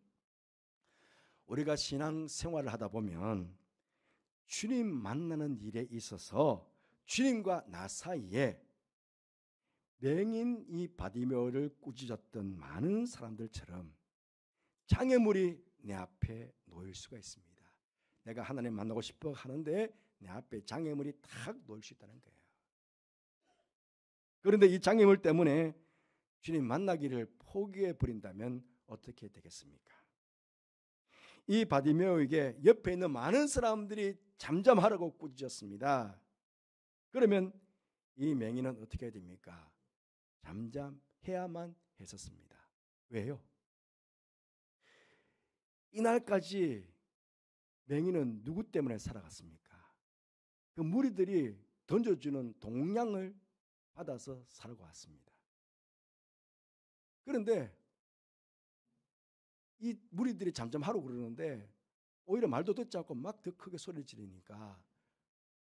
우리가 신앙 생활을 하다 보면 주님 만나는 일에 있어서 주님과 나 사이에 맹인 이 바디메오를 꾸짖었던 많은 사람들처럼 장애물이 내 앞에 놓일 수가 있습니다. 내가 하나님 만나고 싶어 하는데 내 앞에 장애물이 탁 놓일 수 있다는 거예요. 그런데 이 장애물 때문에 주님 만나기를 포기해 버린다면 어떻게 되겠습니까? 이 바디메오에게 옆에 있는 많은 사람들이 잠잠하라고 꾸짖었습니다. 그러면 이 맹인은 어떻게 해야 됩니까? 잠잠해야만 했었습니다. 왜요? 이날까지 맹인은 누구 때문에 살아갔습니까? 그 무리들이 던져주는 동량을 받아서 살고 왔습니다. 그런데 이 무리들이 잠잠하라고 그러는데 오히려 말도 듣지 않고 막 더 크게 소리를 지르니까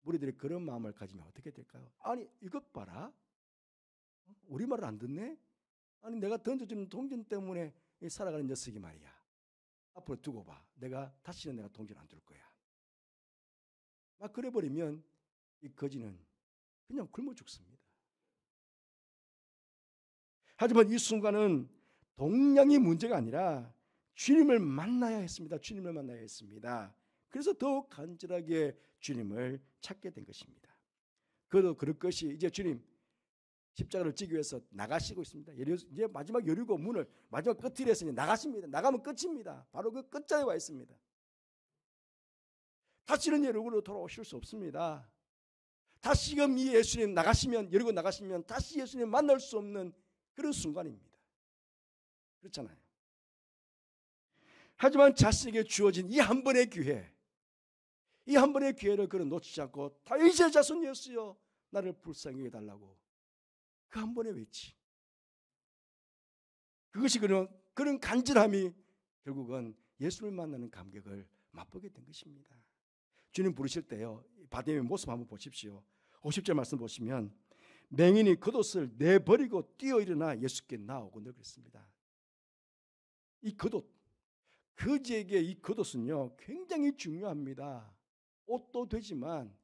무리들이 그런 마음을 가지면 어떻게 될까요? 아니 이것 봐라, 우리 말을 안 듣네? 아니 내가 던져주는 동전 때문에 살아가는 녀석이 말이야, 앞으로 두고 봐, 내가 다시는 내가 동전 안 둘 거야. 막 그래버리면 이 거지는 그냥 굶어 죽습니다. 하지만 이 순간은 동량이 문제가 아니라 주님을 만나야 했습니다. 주님을 만나야 했습니다. 그래서 더욱 간절하게 주님을 찾게 된 것입니다. 그도 그럴 것이 이제 주님 십자가를 지기 위해서 나가시고 있습니다. 이제 마지막 여리고 문을 마지막 끝이라서 나가십니다. 나가면 끝입니다. 바로 그 끝자리에 와 있습니다. 다시는 여리고로 돌아오실 수 없습니다. 다시금 이 예수님 나가시면, 여리고 나가시면 다시 예수님 만날 수 없는 그런 순간입니다. 그렇잖아요. 하지만 자신에게 주어진 이 한 번의 기회, 이 한 번의 기회를 그는 놓치지 않고 다윗의 자손 예수여 나를 불쌍히 여겨달라고 그 한 번의 외치, 그것이 그런 간절함이 결국은 예수를 만나는 감격을 맛보게 된 것입니다. 주님 부르실 때요, 바디메오의 모습 한번 보십시오. 50절 말씀 보시면 맹인이 겉옷을 내버리고 뛰어 일어나 예수께 나오고 늘 그랬습니다. 이 겉옷, 그지에게 이 겉옷은요 굉장히 중요합니다. 옷도 되지만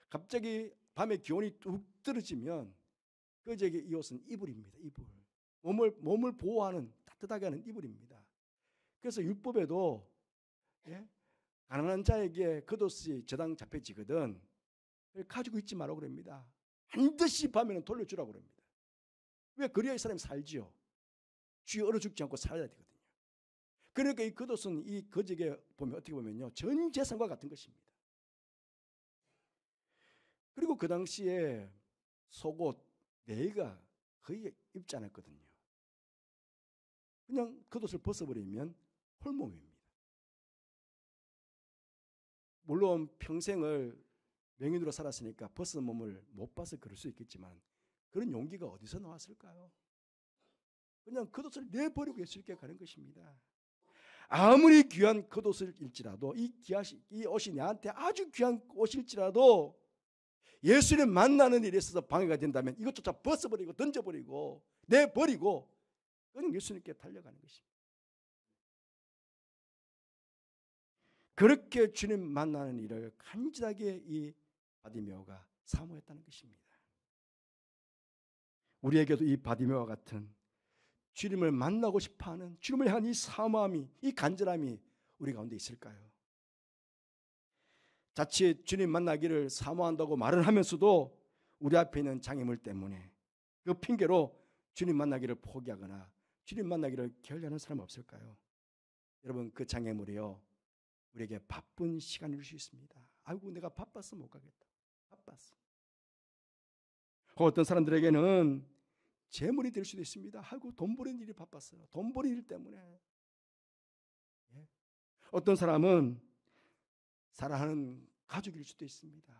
갑자기 밤에 기온이 뚝 떨어지면 그지에게 이 옷은 이불입니다. 이불, 몸을 보호하는, 따뜻하게 하는 이불입니다. 그래서 율법에도 가난한 자에게 겉옷이 저당 잡혀지거든 가지고 있지 말라고 그럽니다. 반드시 밤에는 돌려주라고 그럽니다. 왜? 그래야 이 사람이 살지요. 쥐 얼어 죽지 않고 살아야 되거든요. 그러니까 이 겉옷은 이 거적에 보면 어떻게 보면요, 전 재산과 같은 것입니다. 그리고 그 당시에 속옷 내가 거의 입지 않았거든요. 그냥 겉옷을 벗어버리면 홀몸입니다. 물론 평생을 맹인으로 살았으니까 벗은 몸을 못 봐서 그럴 수 있겠지만 그런 용기가 어디서 나왔을까요? 그냥 겉옷을 내버리고 예수님께 가는 것입니다. 아무리 귀한 겉옷을 일지라도 이 옷이 내한테 아주 귀한 옷일지라도 예수님 만나는 일에 있어서 방해가 된다면 이것조차 벗어버리고 던져버리고 내버리고 그냥 예수님께 달려가는 것입니다. 그렇게 주님 만나는 일을 간절하게 이 바디메오가 사모했다는 것입니다. 우리에게도 이 바디메오와 같은 주님을 만나고 싶어하는 주님을 향한 이 사모함이, 이 간절함이 우리 가운데 있을까요? 자칫 주님 만나기를 사모한다고 말을 하면서도 우리 앞에 있는 장애물 때문에 그 핑계로 주님 만나기를 포기하거나 주님 만나기를 게을리하는 사람 없을까요? 여러분, 그 장애물이요, 우리에게 바쁜 시간일 수 있습니다. 아이고, 내가 바빠서 못 가겠다. 바빴어. 어떤 사람들에게는 재물이 될 수도 있습니다. 아이고, 돈 버는 일이 바빴어요. 돈 버는 일 때문에. 예. 어떤 사람은 사랑하는 가족일 수도 있습니다.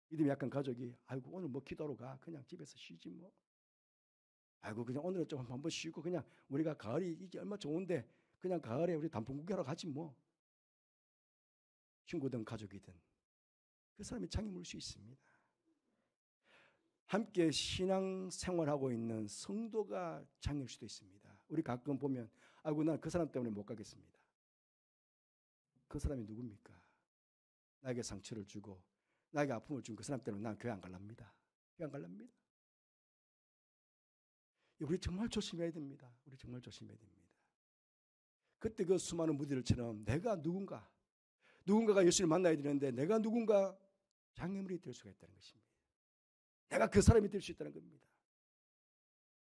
믿음이 약한 가족이 아이고, 오늘 뭐 기도하러 가. 그냥 집에서 쉬지 뭐. 아이고, 그냥 오늘은 좀 한번 쉬고 그냥 우리가 가을이 이제 얼마 좋은데 그냥 가을에 우리 단풍구경하러 가지 뭐. 친구든 가족이든 그 사람이 장애물 수 있습니다. 함께 신앙생활하고 있는 성도가 장애일 수도 있습니다. 우리 가끔 보면 아이고, 난 그 사람 때문에 못 가겠습니다. 그 사람이 누굽니까? 나에게 상처를 주고 나에게 아픔을 준 그 사람 때문에 난 교회 안 갈랍니다. 교회 안 갈랍니다. 우리 정말 조심해야 됩니다. 우리 정말 조심해야 됩니다. 그때 그 수많은 무리들처럼 내가 누군가가 예수를 만나야 되는데 내가 누군가 장애물이 될 수가 있다는 것입니다. 내가 그 사람이 될 수 있다는 겁니다.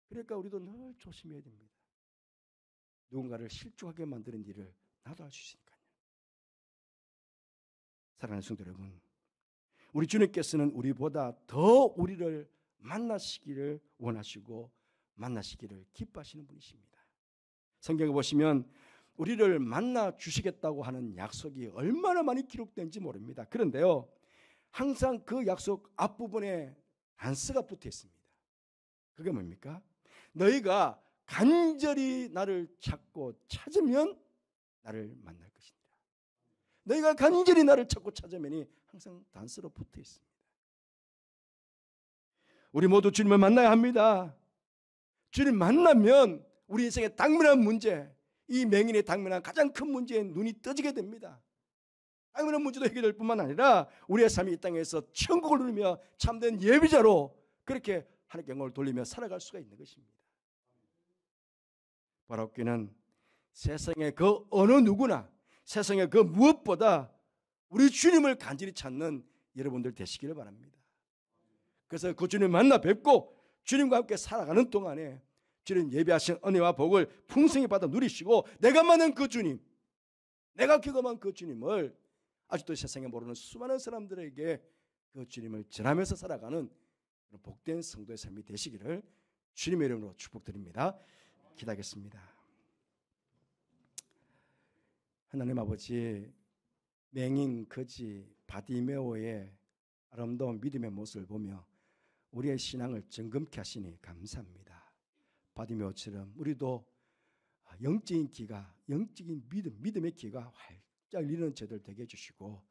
그러니까 우리도 늘 조심해야 됩니다. 누군가를 실족하게 만드는 일을 나도 할 수 있으니까요. 사랑하는 성도 여러분, 우리 주님께서는 우리보다 더 우리를 만나시기를 원하시고 만나시기를 기뻐하시는 분이십니다. 성경에 보시면 우리를 만나 주시겠다고 하는 약속이 얼마나 많이 기록된지 모릅니다. 그런데요, 항상 그 약속 앞부분에 단서가 붙어 있습니다. 그게 뭡니까? 너희가 간절히 나를 찾고 찾으면 나를 만날 것이다. 너희가 간절히 나를 찾고 찾으면이 항상 단서로 붙어 있습니다. 우리 모두 주님을 만나야 합니다. 주님 만나면 우리 인생의 당면한 문제, 이 맹인의 당면한 가장 큰 문제에 눈이 떠지게 됩니다. 당면한 문제도 해결될 뿐만 아니라 우리의 삶이 이 땅에서 천국을 누리며 참된 예비자로 그렇게 하나님께 영광을 돌리며 살아갈 수가 있는 것입니다. 바라옵기는 세상의 그 어느 누구나, 세상의 그 무엇보다 우리 주님을 간절히 찾는 여러분들 되시기를 바랍니다. 그래서 그 주님 만나 뵙고 주님과 함께 살아가는 동안에 주님 예비하신 은혜와 복을 풍성히 받아 누리시고 내가 만난 그 주님, 내가 경험한 그 주님을 아직도 세상에 모르는 수많은 사람들에게 그 주님을 전하면서 살아가는 복된 성도의 삶이 되시기를 주님의 이름으로 축복드립니다. 기도하겠습니다. 하나님 아버지, 맹인 거지 바디메오의 아름다운 믿음의 모습을 보며 우리의 신앙을 정금케 하시니 감사합니다. 바디메오처럼 우리도 영적인 기가, 영적인 믿음의 기가 활짝 열리는 저들 되게 해주시고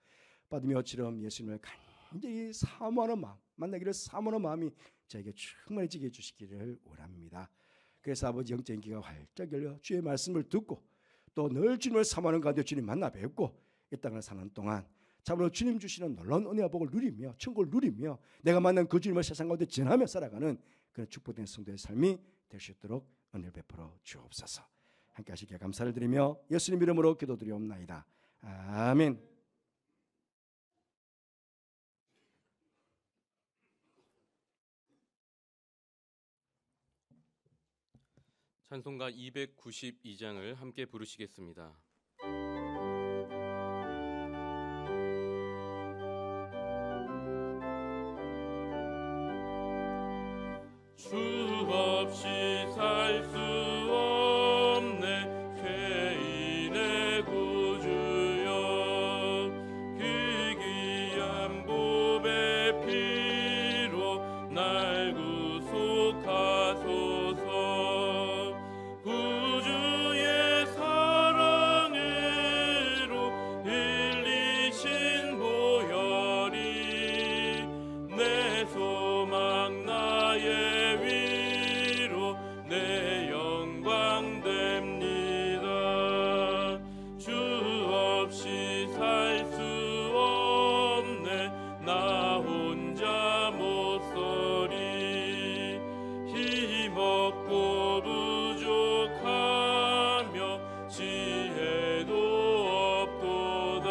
바디메오처럼 예수님을 간절히 사모하는 마음, 만나기를 사모하는 마음이 저에게 충만해지게 해주시기를 원합니다. 그래서 아버지 영적인 기가 활짝 열려 주의 말씀을 듣고 또 늘 주님을 사모하는 가운데 주님 만나 뵙고 이 땅을 사는 동안 참으로 주님 주시는 놀라운 은혜와 복을 누리며 천국을 누리며 내가 만난 그 주님을 세상 가운데 전하며 살아가는 그런 축복된 성도의 삶이 될 수 있도록 은혜를 베풀어 주옵소서. 함께 하시기에 감사를 드리며 예수님 이름으로 기도드리옵나이다. 아멘. 찬송가 292장을 함께 부르시겠습니다. 주 없이 살 수 없네 죄인의 구주여 그 귀한 보배 피로 날 구속하소서 구주의 사랑으로 흘리신 보혈이 내 소망 나의 위로 내 영광 됩니다. 주 없이 살 수 없네 나 혼자 못 서리 힘없고 부족하며 지혜도 없도다.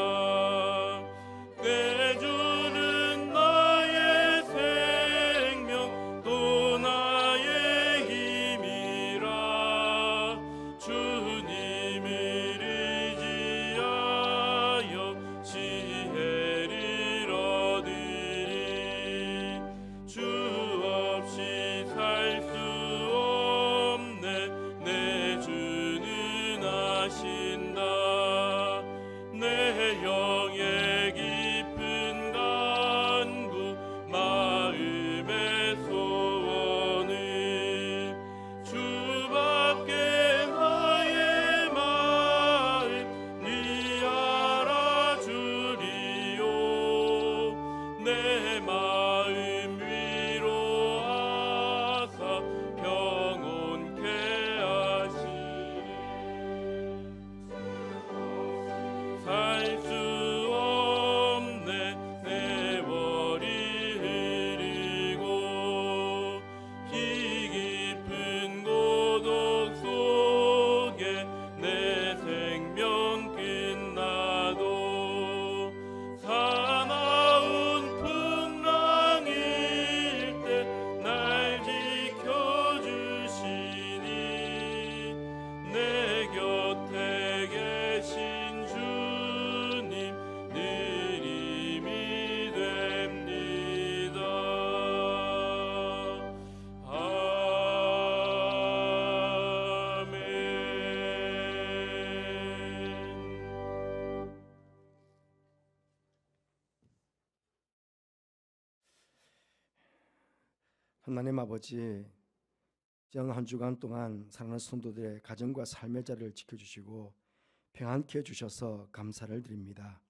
내주는 나의 생명 또 나의 힘이라 주님을 의지하여 지혜를 얻으리. 주 없이 살 수 없네 내 주는 아신다. 내 영의 깊은 간구 마음의 소원을 주밖에 나의 마음 니 알아주리요. 내 마음 위로하사 평온케 하시리. 살 수 없네 세월이 흐르고 피 깊은 고독 속에 내 생명 끝나도 사나운 풍랑일 때 날 지켜주시니 내 곁에 계신 주님 늘 힘이 됩니다. 아멘. 하나님 아버지, 지난 한 주간 동안 사랑하는 성도들의 가정과 삶의 자리를 지켜주시고 평안케 해주셔서 감사를 드립니다.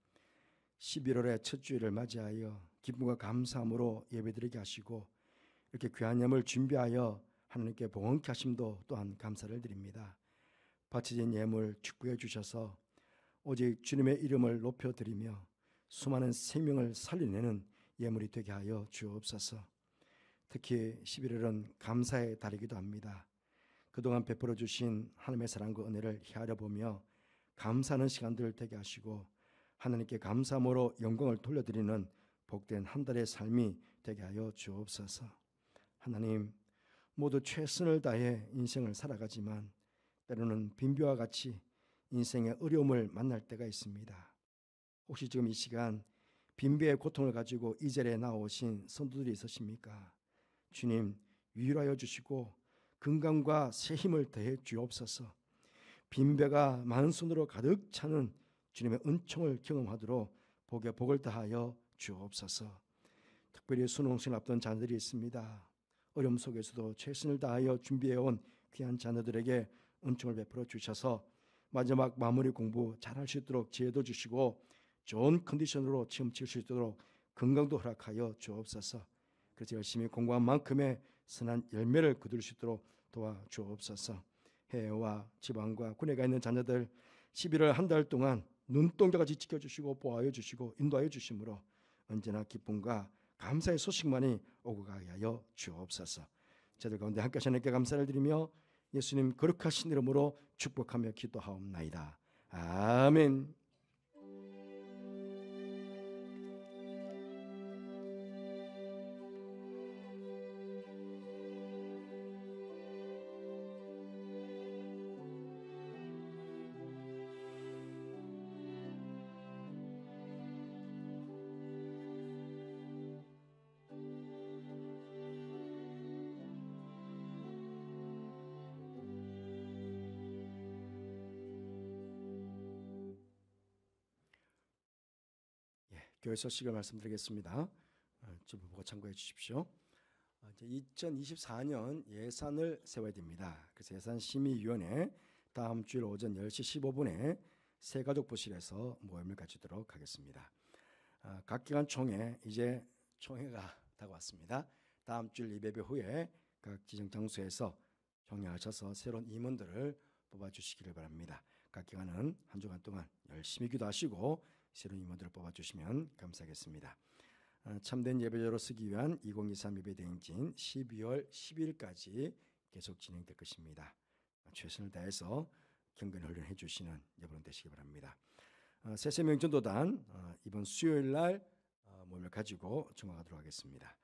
11월의 첫 주일을 맞이하여 기쁨과 감사함으로 예배드리게 하시고 이렇게 귀한 예물을 준비하여 하나님께 봉헌케 하심도 또한 감사를 드립니다. 바쳐진 예물 축복해 주셔서 오직 주님의 이름을 높여드리며 수많은 생명을 살려내는 예물이 되게 하여 주옵소서. 특히 11월은 감사의 달이기도 합니다. 그동안 베풀어 주신 하나님의 사랑과 은혜를 헤아려 보며 감사하는 시간들을 되게 하시고 하나님께 감사함으로 영광을 돌려드리는 복된 한 달의 삶이 되게 하여 주옵소서. 하나님, 모두 최선을 다해 인생을 살아가지만 때로는 빈비와 같이 인생의 어려움을 만날 때가 있습니다. 혹시 지금 이 시간 빈비의 고통을 가지고 이 자리에 나오신 성도들이 있으십니까? 주님, 위로하여 주시고 건강과 새 힘을 더해 주옵소서. 빈배가 만손으로 가득 차는 주님의 은총을 경험하도록 복에 복을 다하여 주옵소서. 특별히 수능시를 앞둔 자녀들이 있습니다. 어려움 속에서도 최선을 다하여 준비해온 귀한 자녀들에게 은총을 베풀어 주셔서 마지막 마무리 공부 잘할 수 있도록 지혜도 주시고 좋은 컨디션으로 시험 칠 수 있도록 건강도 허락하여 주옵소서. 그래서 열심히 공부한 만큼의 선한 열매를 거둘 수 있도록 도와주옵소서. 해외와 지방과 군에 가 있는 자녀들 11월 한 달 동안 눈동자같이 지켜주시고 보호하여 주시고 인도하여 주심으로 언제나 기쁨과 감사의 소식만이 오고 가게 하여 주옵소서. 저들 가운데 함께 하시는 께 감사를 드리며 예수님 거룩하신 이름으로 축복하며 기도하옵나이다. 아멘. 교회 소식을 말씀드리겠습니다. 좀 보고 참고해 주십시오. 이제 2024년 예산을 세워야 됩니다. 그래서 예산심의위원회 다음 주일 오전 10시 15분에 새가족부실에서 모임을 가지도록 하겠습니다. 각 기관 총회 이제 총회가 다가왔습니다. 다음 주일 예배 후에 각 지정 장소에서 총회하셔서 새로운 임원들을 뽑아주시기를 바랍니다. 각 기관은 한 주간 동안 열심히 기도하시고 새로운 임원들을 뽑아주시면 감사하겠습니다. 참된 예배자로 쓰기 위한 2023 예배대행진 12월 10일까지 계속 진행될 것입니다. 최선을 다해서 경건히 훈련해 주시는 여러분 되시기 바랍니다. 새세명전도단 이번 수요일 날 모임을 가지고 정화하도록 하겠습니다.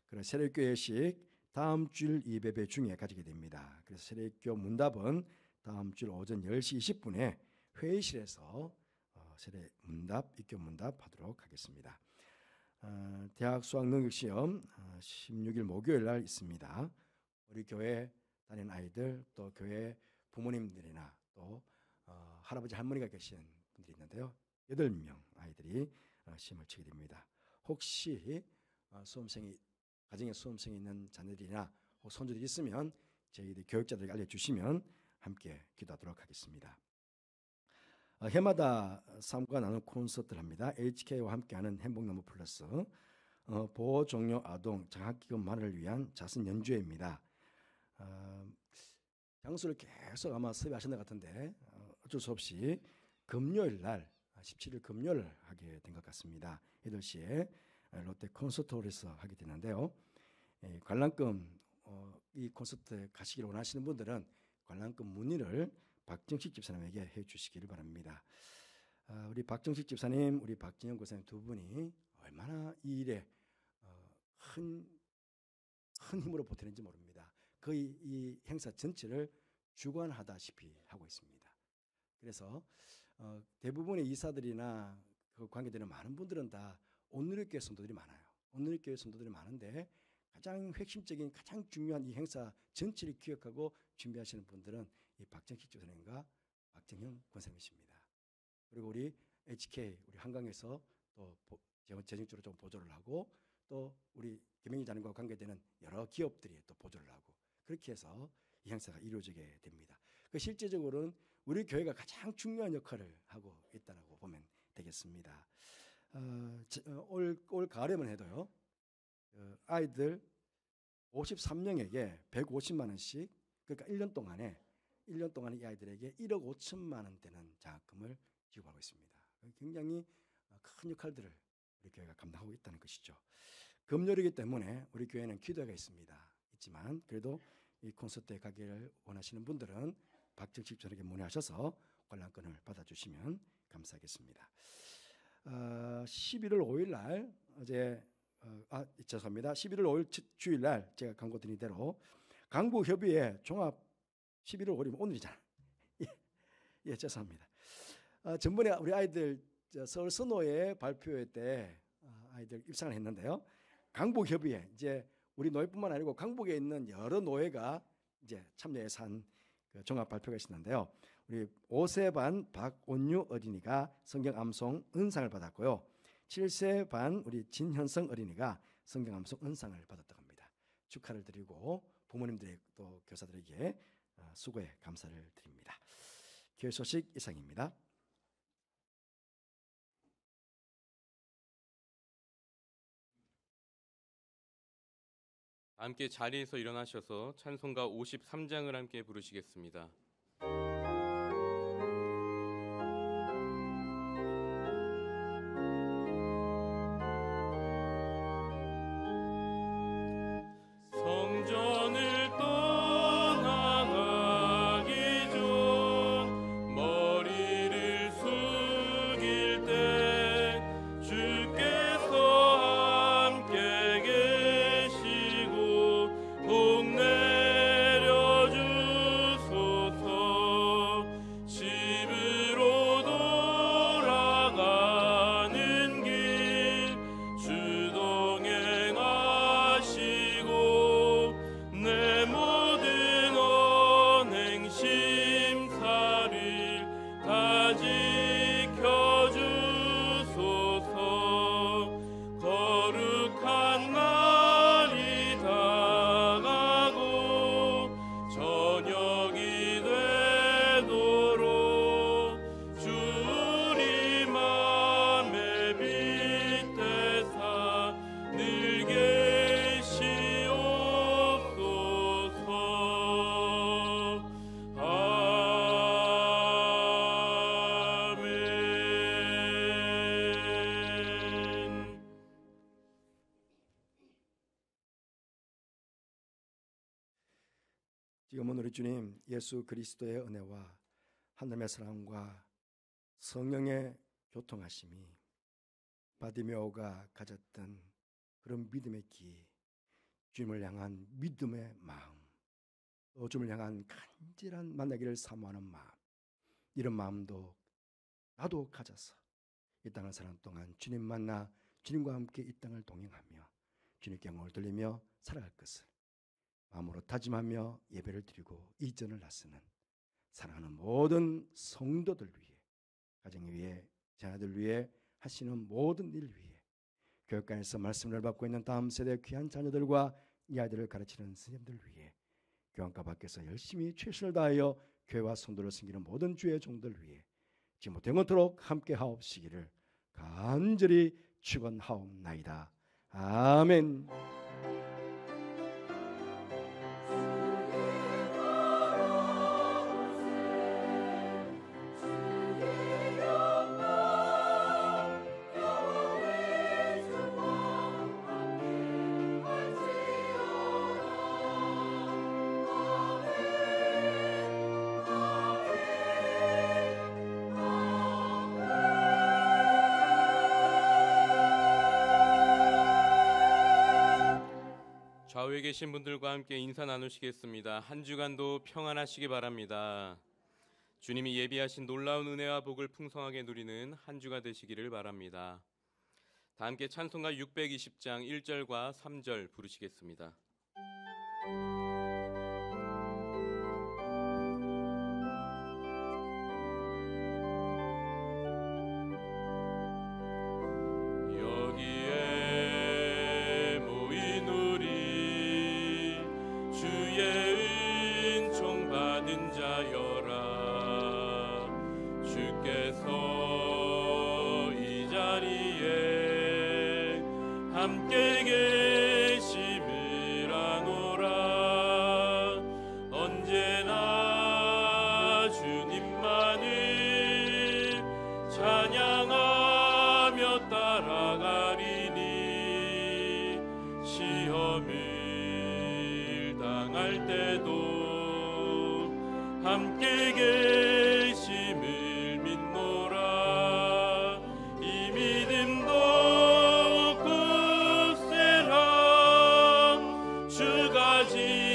그래서 세례교 예식 다음 주일 예배 중에 가지게 됩니다. 그래서 세례교 문답은 다음 주일 오전 10시 20분에 회의실에서 세례 문답, 입교 문답 하도록 하겠습니다. 대학 수학 능력 시험 16일 목요일 날 있습니다. 우리 교회 다니는 아이들 또 교회 부모님들이나 또 할아버지 할머니가 계신 분들이 있는데요. 8명 아이들이 시험을 치게 됩니다. 혹시 수험생이 가정에 수험생이 있는 자녀들이나 손주들이 있으면 저희들 교육자들에게 알려주시면 함께 기도하도록 하겠습니다. 해마다 삶과 나눈 콘서트를 합니다. HK와 함께하는 행복나무 플러스 보호 종료 아동 장학기금만을 위한 자선 연주회입니다. 장소를 계속 아마 섭외하신 것 같은데 어쩔 수 없이 금요일 날 17일 금요일 하게 된 것 같습니다. 8시에 롯데 콘서트홀에서 하게 되는데요. 관람금 이 콘서트에 가시기를 원하시는 분들은 관람금 문의를 박정식 집사님에게 해주시기를 바랍니다. 우리 박정식 집사님, 우리 박진영 고사님 두 분이 얼마나 이 일에 큰 힘으로 보태는지 모릅니다. 거의 이 행사 전체를 주관하다시피 하고 있습니다. 그래서 대부분의 이사들이나 그 관계되는 많은 분들은 다 온누리교회 성도들이 많아요. 온누리교회 성도들이 많은데 가장 핵심적인 가장 중요한 이 행사 전체를 기획하고 준비하시는 분들은 이 박정식 집사님과 박정형 권사님이십니다. 그리고 우리 HK 우리 한강에서 또 재정적으로 좀 보조를 하고 또 우리 김영희자님과 관계되는 여러 기업들이 또 보조를 하고 그렇게 해서 이 행사가 이루어지게 됩니다. 그 실제적으로는 우리 교회가 가장 중요한 역할을 하고 있다고 보면 되겠습니다. 올 가을에만 해도요. 아이들 53명에게 150만 원씩 그러니까 1년 동안에 이 아이들에게 1억 5천만 원 되는 장학금을 지급하고 있습니다. 굉장히 큰 역할들을 우리 교회가 감당하고 있다는 것이죠. 금요일이기 때문에 우리 교회는 기도회가 있지만 그래도 이 콘서트에 가기를 원하시는 분들은 박정식 전에게 문의하셔서 관람권을 받아주시면 감사하겠습니다. 11월 5일 날 죄송합니다. 11월 5일 주일 날 제가 광고 드린 대로 강북협의회 종합 11월 5일이면 오늘이잖아. 예, 죄송합니다. 전번에 우리 아이들 서울 선호회 발표회 때 아이들 입상을 했는데요. 강북협의회 이제 우리 노회뿐만 아니고 강북에 있는 여러 노회가 이제 참여해서 그 종합 발표가 있었는데요. 우리 5세 반 박온유 어린이가 성경 암송 은상을 받았고요. 7세 반 우리 진현성 어린이가 성경 암송 은상을 받았다고 합니다. 축하를 드리고 부모님들의 또 교사들에게 수고에 감사를 드립니다. 교회 소식 이상입니다. 함께 자리에서 일어나셔서 찬송가 53장을 함께 부르시겠습니다. 성전을 떠나가기 전 머리를 숙일 때 주께서 함께 계시고 복 내려주소서. 지금은 우리 주님 예수 그리스도의 은혜와 하나님의 사랑과 성령의 교통하심이 바디메오가 가졌던 그런 믿음의 기, 주님을 향한 믿음의 마음, 또 주님을 향한 간절한 만나기를 사모하는 마음, 이런 마음도 나도 가져서 이 땅을 사는 동안 주님 만나 주님과 함께 이 땅을 동행하며 주님께 영광을 돌리며 살아갈 것을 마음으로 다짐하며 예배를 드리고 이전을 나서는 사랑하는 모든 성도들 위해, 가정 위해, 자녀들 위해 하시는 모든 일 위해, 교육관에서 말씀을 받고 있는 다음 세대 귀한 자녀들과 이 아이들을 가르치는 선생님들 위해, 교환과 밖에서 열심히 최선을 다하여 교회와 성도를 섬기는 모든 주의 종들 위해 지금부터 영원토록 함께 하옵시기를 간절히 축원하옵나이다. 아멘. 좌우에 계신 분들과 함께 인사 나누시겠습니다. 한 주간도 평안하시기 바랍니다. 주님이 예비하신 놀라운 은혜와 복을 풍성하게 누리는 한 주가 되시기를 바랍니다. 다 함께 찬송가 620장 1절과 3절 부르시겠습니다. 함께 계심을 아노라. 언제나 주님만을 찬양하며 따라가리니 시험을 당할 때도 함께 계심을 믿노라. 이 믿음도 주가 지